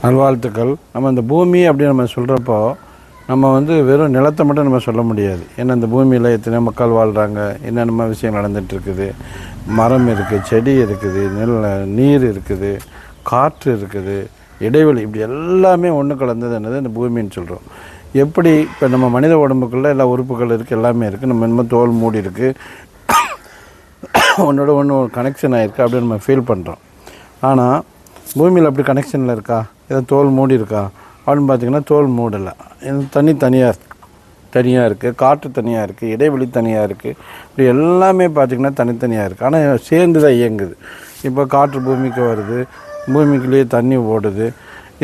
நல்வாழ்த்துக்கள். நம்ம இந்த பூமி அப்படின்னு நம்ம சொல்கிறப்போ நம்ம வந்து வெறும் நிலத்தை மட்டும் நம்ம சொல்ல முடியாது. ஏன்னா இந்த பூமியில் எத்தனை மக்கள் வாழ்கிறாங்க, என்னென்ன விஷயம் நடந்துகிட்ருக்குது. மரம் இருக்குது, செடி இருக்குது, நீர் இருக்குது, காற்று இருக்குது, இடைவெளி, இப்படி எல்லாமே ஒன்று கலந்தது என்னது இந்த பூமின்னு சொல்கிறோம். எப்படி இப்போ நம்ம மனித உடம்புக்குள்ளே எல்லா உறுப்புகள் இருக்குது, எல்லாமே இருக்குது. நம்ம இன்னும் தோல் மூடி இருக்குது, ஒன்றோட ஒன்று ஒரு கனெக்ஷன் ஆகிருக்கு அப்படின்னு நம்ம ஃபீல் பண்ணுறோம். ஆனால் பூமியில் அப்படி கனெக்ஷனில் இருக்கா? ஏதோ தோல் மூடி இருக்கா அப்படின்னு பார்த்திங்கன்னா தோல் மூடலை. தண்ணி தனியாக இருக்குது, காற்று தனியாக இருக்குது, இடைவெளி தனியாக இருக்குது. இப்படி எல்லாமே பார்த்திங்கன்னா தனித்தனியாக இருக்குது. ஆனால் சேர்ந்து தான் இயங்குது. இப்போ காற்று பூமிக்கு வருது, பூமிக்குள்ளேயே தண்ணி ஓடுது,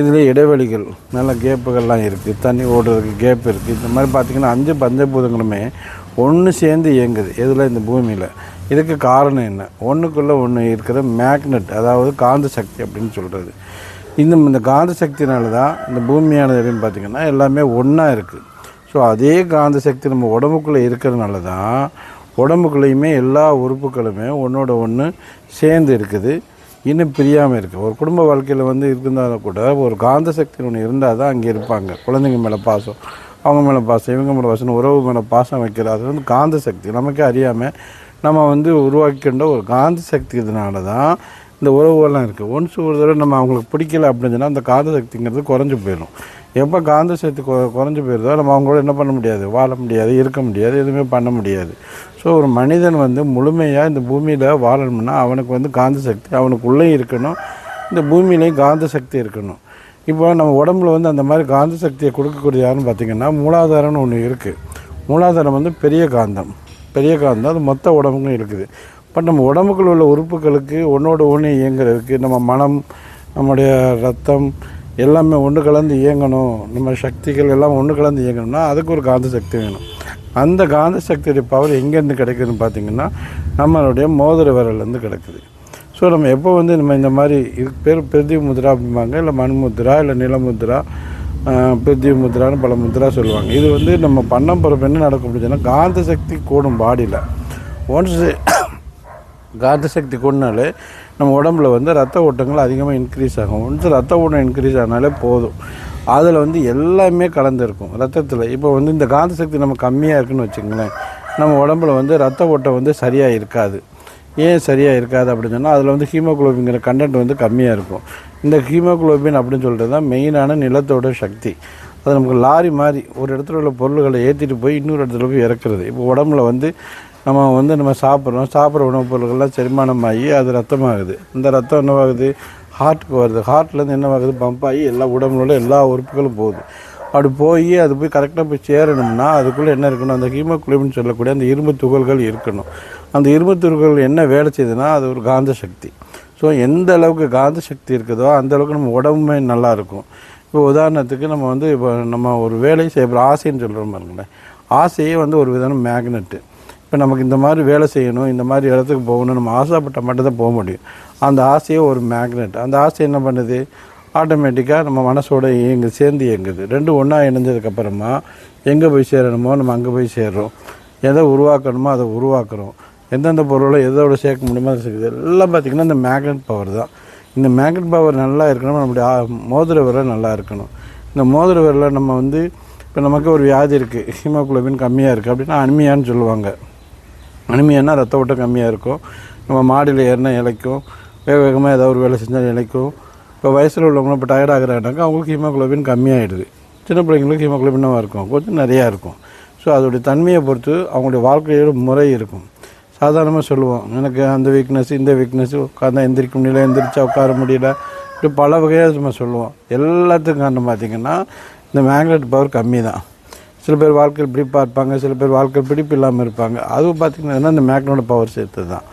இதில் இடைவெளிகள் நல்ல கேப்புகள்லாம் இருக்குது, தண்ணி ஓடுறதுக்கு கேப் இருக்குது. இந்த மாதிரி பார்த்திங்கன்னா 5 பஞ்சபூதங்களுமே ஒன்று சேர்ந்து இயங்குது. எதில்? இந்த பூமியில். இதுக்கு காரணம் என்ன? ஒன்றுக்குள்ளே ஒன்று இருக்கிற மேக்னெட், அதாவது காந்த சக்தி அப்படின்னு சொல்கிறது. இந்த காந்த சக்தினால தான் இந்த பூமியானது எப்படின்னு பார்த்திங்கன்னா எல்லாமே ஒன்றா இருக்குது. ஸோ அதே காந்த சக்தி நம்ம உடம்புக்குள்ளே இருக்கிறதுனால தான் உடம்புக்குள்ளேயுமே எல்லா உறுப்புகளுமே ஒன்றோட ஒன்று சேர்ந்து இருக்குது, இன்னும் பிரியாமல் இருக்குது. ஒரு குடும்ப வாழ்க்கையில் வந்து இருந்தாலும் கூட ஒரு காந்த சக்தி ஒன்று இருந்தால் தான் அங்கே இருப்பாங்க. குழந்தைங்க மேலே பாசம், அவங்க மேலே பாசம், இவங்க மேலே பாசம், உறவு மேலே பாசம் வைக்கிறது, அது வந்து காந்த சக்தி. நமக்கே அறியாமல் நம்ம வந்து உருவாக்கின்ற ஒரு காந்த சக்தி. இதனால தான் இந்த உறவுகள்லாம் இருக்குது. ஒன்ஸ் ஒரு தடவை நம்ம அவங்களுக்கு பிடிக்கல அப்படின்னு சொன்னால் அந்த காந்த சக்திங்கிறது குறைஞ்சி போயிடும். எப்போ காந்த சக்தி குறைஞ்சி போயிடுதோ நம்ம அவங்களோட என்ன பண்ண முடியாது, வாழ முடியாது, இருக்க முடியாது, எதுவுமே பண்ண முடியாது. ஸோ ஒரு மனிதன் வந்து முழுமையாக இந்த பூமியில் வாழணும்னா அவனுக்கு வந்து காந்த சக்தி அவனுக்குள்ளே இருக்கணும், இந்த பூமியிலையும் காந்த சக்தி இருக்கணும். இப்போ நம்ம உடம்புல வந்து அந்த மாதிரி காந்த சக்தியை கொடுக்கக்கூடிய யாருன்னு பார்த்திங்கன்னா மூலாதாரம்னு ஒன்று இருக்குது. மூலாதாரம் வந்து பெரிய காந்தம் அது மொத்த உடம்புக்கும் இருக்குது. பட் நம்ம உடம்புக்குள்ள உள்ள உறுப்புகளுக்கு ஒன்றோட ஒன்று இயங்குறதுக்கு நம்ம மனம், நம்முடைய ரத்தம் எல்லாமே ஒன்று கலந்து இயங்கணும், நம்ம சக்திகள் எல்லாம் ஒன்று கலந்து இயங்கணும்னா அதுக்கு ஒரு காந்த சக்தி வேணும். அந்த காந்த சக்தியுடைய பவர் எங்கேருந்து கிடைக்குதுன்னு பார்த்திங்கன்னா நம்மளுடைய மோதிர விரல்லேருந்து கிடைக்குது. ஸோ நம்ம எப்போ வந்து நம்ம இந்த மாதிரி இதுக்கு பேர் பிரிதிவி முத்ரா அப்படிம்பாங்க, இல்லை மண்முத்ரா, இல்லை நிலமுத்ரா, பிரிதிவி முத்ரான்னு பல முத்ரா சொல்லுவாங்க. இது வந்து நம்ம பண்ண போகிறப்ப என்ன நடக்கும் அப்படின்னு சொன்னால் காந்த சக்தி கூடும் பாடியில். ஒன்ஸ் காந்த சக்தி கூடினாலே நம்ம உடம்புல வந்து ரத்த ஓட்டங்கள் அதிகமாக இன்க்ரீஸ் ஆகும். ஒன்ஸ் ரத்த ஓட்டம் இன்க்ரீஸ் ஆனாலே போதும், அதில் வந்து எல்லாமே கலந்துருக்கும் ரத்தத்தில். இப்போ வந்து இந்த காந்த சக்தி நம்ம கம்மியாக இருக்குதுன்னு வச்சுங்களேன், நம்ம உடம்புல வந்து ரத்த ஓட்டம் வந்து சரியாக இருக்காது. ஏன் சரியாக இருக்காது அப்படின்னு சொன்னால் அதில் வந்து ஹீமோகுளோபின்கிற கண்டென்ட் வந்து கம்மியாக இருக்கும். இந்த ஹீமோகுளோபின் அப்படின்னு சொல்கிறது தான் மெயினான நிலத்தோட சக்தி. அது நமக்கு லாரி மாதிரி ஒரு இடத்துல உள்ள பொருள்களை ஏற்றிட்டு போய் இன்னொரு இடத்துல போய் இறக்குறது. இப்போ உடம்புல வந்து நம்ம சாப்பிட்ற உணவுப் பொருள்கள்லாம் செரிமானம் ஆகி அது ரத்தமாகுது. இந்த ரத்தம் என்னவாகுது, ஹார்ட்டுக்கு வருது. ஹார்ட்லேருந்து என்னவாகுது, பம்ப் ஆகி எல்லா உடம்புல எல்லா உறுப்புகளும் போகுது. அப்படி போய் அது போய் கரெக்டாக போய் சேரணும்னா அதுக்குள்ளே என்ன இருக்கணும், அந்த ஹீமோகுளோபின் சொல்லக்கூடிய அந்த இரும்பு துகள்கள் இருக்கணும். அந்த இரும்பு துகள்கள் என்ன வேலை செய்யுதுன்னா அது ஒரு காந்த சக்தி. ஸோ எந்த அளவுக்கு காந்த சக்தி இருக்குதோ அந்த அளவுக்கு நம்ம உடம்புமே நல்லாயிருக்கும். இப்போ உதாரணத்துக்கு நம்ம ஒரு வேலை செய்ய ஆசைன்னு சொல்கிறோம் பாருங்களேன், ஆசையே வந்து ஒரு விதமான மேக்னெட்டு. இப்போ நமக்கு இந்த மாதிரி வேலை செய்யணும், இந்த மாதிரி இடத்துக்கு போகணும், நம்ம ஆசைப்பட்ட மட்டும் தான் போக முடியும். அந்த ஆசையே ஒரு மேக்னெட். அந்த ஆசை என்ன பண்ணுது, ஆட்டோமேட்டிக்காக நம்ம மனசோட சேர்ந்து இயங்குது. ரெண்டும் ஒன்றா இணைஞ்சதுக்கப்புறமா எங்கே போய் சேரணுமோ நம்ம அங்கே போய் சேர்றோம், எதை உருவாக்கணுமோ அதை உருவாக்குறோம், எந்தெந்த பொருளை எதோட சேர்க்க முடியுமோ அதை சேர்க்குது. எல்லாம் பார்த்திங்கன்னா இந்த மேக்னெட் பவர் தான். இந்த மேக்னெட் பவர் நல்லா இருக்கணும், நம்மளுடைய மோதிர விரல் நல்லா இருக்கணும். இந்த மோதிர விரலில் நம்ம வந்து இப்போ நமக்கு ஒரு வியாதி இருக்குது, ஹீமோகுளோபின் கம்மியாக இருக்குது அப்படின்னா அனிமியான்னு சொல்லுவாங்க. அனிமியானா ரத்த ஓட்டம் கம்மியாக இருக்கும், நம்ம மாடியில் ஏறினா இலைக்கும், வேகமாக ஏதாவது ஒரு வேலை செஞ்சால் இலைக்கும். இப்போ வயசில் உள்ளவங்களும் இப்போ டயர்ட் ஆகிறாங்கனாக்கா அவங்களுக்கு ஹீமோகுளோபின் கம்மியாகிடுது. சின்ன பிள்ளைங்களுக்கு ஹீமோகுளோபினாக இருக்கும், கொஞ்சம் நிறையா இருக்கும். ஸோ அதோடைய தன்மையை பொறுத்து அவங்களுடைய வாழ்க்கையோட முறை இருக்கும். சாதாரணமாக சொல்லுவோம், எனக்கு அந்த வீக்னஸ் இந்த வீக்னஸ், உட்காந்தா எந்திரிக்க முடியல, எந்திரிச்சா உட்கார முடியல, இப்படி பல வகையாக நம்ம சொல்லுவோம். எல்லாத்துக்கும் காரணம் பார்த்திங்கன்னா இந்த மேக்னெட் பவர் கம்மி தான். சில பேர் வாழ்க்கையில் பிடிப்பாக இருப்பாங்க, சில பேர் வாழ்க்கையில் பிடிப்பு இல்லாமல் இருப்பாங்க. அதுவும் பார்த்திங்கன்னா இந்த மேக்னெட்டோட பவர் சேர்த்து தான்.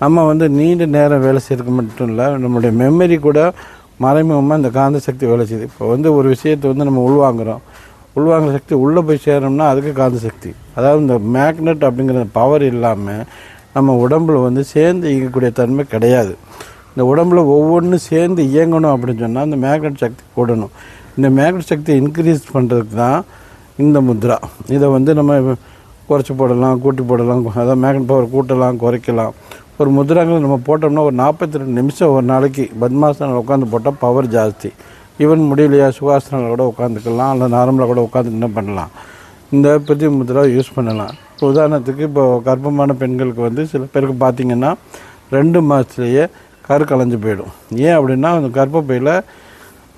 நம்ம வந்து நீண்ட நேரம் வேலை செய்யறதுக்கு மட்டும் இல்லை, நம்மளுடைய மெமரி கூட மறைமுகமாக இந்த காந்த சக்தி வேலை செய்யுது. இப்போ வந்து ஒரு விஷயத்தை வந்து நம்ம உள்வாங்குற சக்தி உள்ளே போய் சேரணும்னா அதுக்கு காந்த சக்தி, அதாவது இந்த மேக்னெட் அப்படிங்கிற பவர் இல்லாமல் நம்ம உடம்புல வந்து சேர்ந்து இயங்கக்கூடிய தன்மை கிடையாது. இந்த உடம்புல ஒவ்வொன்றும் சேர்ந்து இயங்கணும் அப்படின்னு சொன்னால் இந்த மேக்னெட் சக்தி கூடணும். இந்த மேக்னெட் சக்தியை இன்க்ரீஸ் பண்ணுறதுக்கு தான் இந்த முத்ரா. இதை வந்து நம்ம குறைச்சி போடலாம், கூட்டி போடலாம், அதாவது மேக்னெட் பவர் கூட்டலாம், குறைக்கலாம். ஒரு முத்ராங்களை நம்ம போட்டோம்னா ஒரு 42 நிமிஷம் ஒரு நாளைக்கு பத்மாசனம் உட்காந்து போட்டால் பவர் ஜாஸ்தி. ஈவன் முடியலையா சுகாசனில் கூட உட்காந்துக்கலாம், இல்லை நார்மலாக கூட உட்காந்து என்ன பண்ணலாம், இந்த பிருத்திவி முத்ரா யூஸ் பண்ணலாம். இப்போ உதாரணத்துக்கு இப்போ கர்ப்பமான பெண்களுக்கு வந்து சில பேருக்கு பார்த்திங்கன்னா 2 மாதத்துலேயே கரு கலைஞ்சு போயிடும். ஏன் அப்படின்னா அந்த கர்ப்பப்பையில்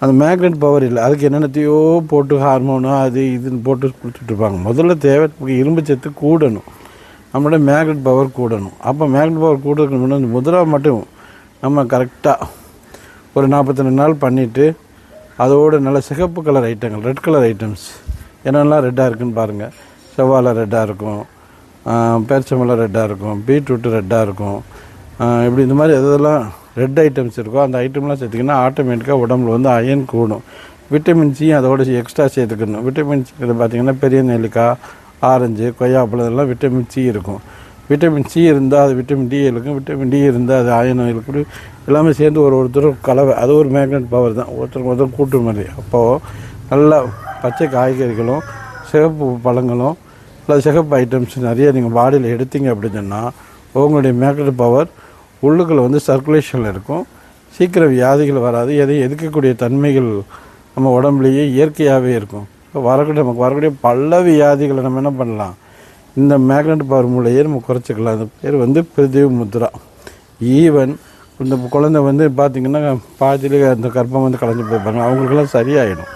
அந்த மேக்னெட் பவர் இல்லை. அதுக்கு என்னென்னத்தையோ போட்டு ஹார்மோனோ அது இதுன்னு போட்டு கொடுத்துட்ருப்பாங்க. முதல்ல தேவை இரும்பு சத்து கூடணும், நம்மளோட மேக்னெட் பவர் கூடணும். அப்போ மேக்னெட் பவர் கூடுறதுக்கு முன்னாடி அந்த முத்ரா மட்டும் நம்ம கரெக்டாக ஒரு 42 நாள் பண்ணிவிட்டு அதோடு நல்ல சிகப்பு கலர் ஐட்டங்கள், ரெட் கலர் ஐட்டம்ஸ் என்னெல்லாம் ரெட்டாக இருக்குதுன்னு பாருங்கள். செவ்வாழை ரெட்டாக இருக்கும், பேரிச்சம்பழம் ரெட்டாக இருக்கும், பீட்ரூட்டு ரெட்டாக இருக்கும். இப்படி இந்த மாதிரி எதெல்லாம் ரெட் ஐட்டம்ஸ் இருக்கோ அந்த ஐட்டம்லாம் சேர்த்திங்கன்னா ஆட்டோமேட்டிக்காக உடம்புல வந்து அயன் கூடும். விட்டமின் சி அதோட எக்ஸ்ட்ரா சேர்த்துக்கணும். விட்டமின் சி பார்த்திங்கன்னா பெரிய நெல்லிக்காய், ஆரஞ்சு, கொய்யாப்பழம் இதெல்லாம் விட்டமின் சி இருக்கும். விட்டமின் சி இருந்தால் அது விட்டமின் டி இருக்கும், விட்டமின் டி இருந்தால் அது அயன் இருக்கும். எல்லாமே சேர்ந்து ஒருத்தர் கலவை, அது ஒரு மேக்னெட் பவர் தான், ஒருத்தர் கூட்டு மாதிரி. அப்போது நல்லா பச்சை காய்கறிகளும் சிகப்பு பழங்களும் இல்லை சிகப்பு ஐட்டம்ஸ் நிறைய நீங்கள் பாடியில் எடுத்தீங்க அப்படின்னு சொன்னால் உங்களுடைய மேக்னெட் பவர் உள்ளுக்குள்ளே வந்து சர்க்குலேஷனில் இருக்கும். சீக்கிரம் வியாதிகள் வராது. எதையும் எதிர்க்கக்கூடிய தன்மைகள் நம்ம உடம்புலேயே இயற்கையாகவே இருக்கும். நமக்கு வரக்கூடிய பல வியாதிகளை நம்ம என்ன பண்ணலாம், இந்த மேக்னெட் பவர் மூலையே நம்ம குறைச்சிக்கலாம். அந்த பேர் வந்து பிருத்திவி முத்ரா. ஈவன் இந்த குழந்தை வந்து பார்த்திங்கன்னா பாதியிலே அந்த கர்ப்பம் வந்து கலைஞ்சு போயிருப்பாங்க, அவங்களுக்கெல்லாம் சரியாயிடும்.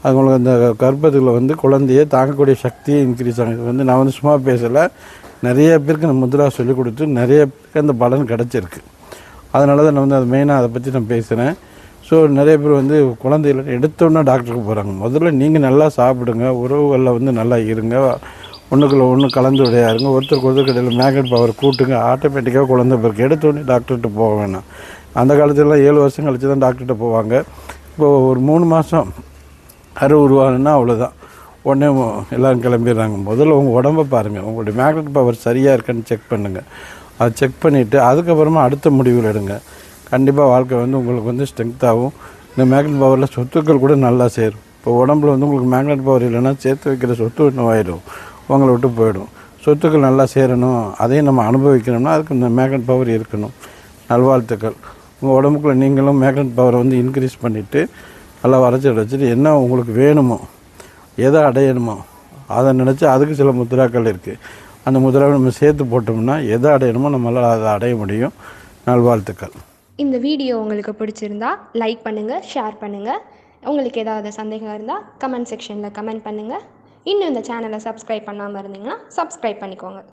அவங்களுக்கு அந்த கர்ப்பத்தில் வந்து குழந்தைய தாங்கக்கூடிய சக்தியே இன்க்ரீஸ் ஆகும். இது வந்து நான் வந்து சும்மா பேசலை, நிறைய பேருக்கு அந்த முத்ரா சொல்லிக் கொடுத்து நிறைய பேருக்கு அந்த பலன் கிடச்சிருக்கு. அதனால தான் நான் வந்து அது மெயினாக அதை பற்றி நான் பேசுகிறேன். ஸோ நிறைய பேர் வந்து குழந்தைகள் எடுத்தோன்னா டாக்டருக்கு போகிறாங்க. முதல்ல நீங்கள் நல்லா சாப்பிடுங்க, உறவுகளில் வந்து நல்லா இருங்க, ஒன்றுக்குள்ள ஒன்று கலந்து விடையாருங்க, ஒருத்தருக்கு இடையில் மேக்னெட் பவர் கூட்டுங்க, ஆட்டோமேட்டிக்காக குழந்தை பிறகு எடுத்தோடனே டாக்டர்கிட்ட போக வேணாம். அந்த காலத்துலலாம் 7 வருஷம் கழித்து தான் டாக்டர்கிட்ட போவாங்க. இப்போது ஒரு 3 மாதம் உருவானுன்னா அவ்வளோதான், உடனே எல்லோரும் கிளம்பிடுறாங்க. முதல்ல உங்கள் உடம்பை பாருங்கள், உங்களுடைய மேக்னெட் பவர் சரியாக இருக்கான்னு செக் பண்ணுங்கள். அதை செக் பண்ணிவிட்டு அதுக்கப்புறமா அடுத்த முடிவுகள் எடுங்க. கண்டிப்பாக வாழ்க்கை வந்து உங்களுக்கு வந்து ஸ்ட்ரென்த்தாகும். இந்த மேக்னெட் பவரில் சொத்துக்கள் கூட நல்லா சேரும். இப்போ உடம்புல வந்து உங்களுக்கு மேக்னெட் பவர் இல்லைன்னா சேர்த்து வைக்கிற சொத்து என்னவாயிடும், உங்களை விட்டு போயிடும். சொத்துக்கள் நல்லா சேரணும், அதையும் நம்ம அனுபவிக்கணும்னா அதுக்கு இந்த மேக்னெட் பவர் இருக்கணும். நல்வாழ்த்துக்கள். உங்கள் உடம்புக்குள்ளே நீங்களும் மேக்னெட் பவரை வந்து இன்க்ரீஸ் பண்ணிவிட்டு நல்லா வச்சுட்டு என்ன உங்களுக்கு வேணுமோ, எதை அடையணுமோ அதை நினச்சி அதுக்கு சில முத்ராக்கள் இருக்குது. அந்த முத்ராவை நம்ம சேர்த்து போட்டோம்னா எதை அடையணுமோ நம்மளால் அதை அடைய முடியும். நல்வாழ்த்துக்கள். இந்த வீடியோ உங்களுக்கு பிடிச்சிருந்தா லைக் பண்ணுங்கள், ஷேர் பண்ணுங்கள். உங்களுக்கு ஏதாவது சந்தேகம் இருந்தால் கமெண்ட் செக்ஷனில் கமெண்ட் பண்ணுங்கள். இன்னும் இந்த சேனலை சப்ஸ்கிரைப் பண்ணாமல் இருந்தீங்கன்னா சப்ஸ்கிரைப் பண்ணிக்கோங்க.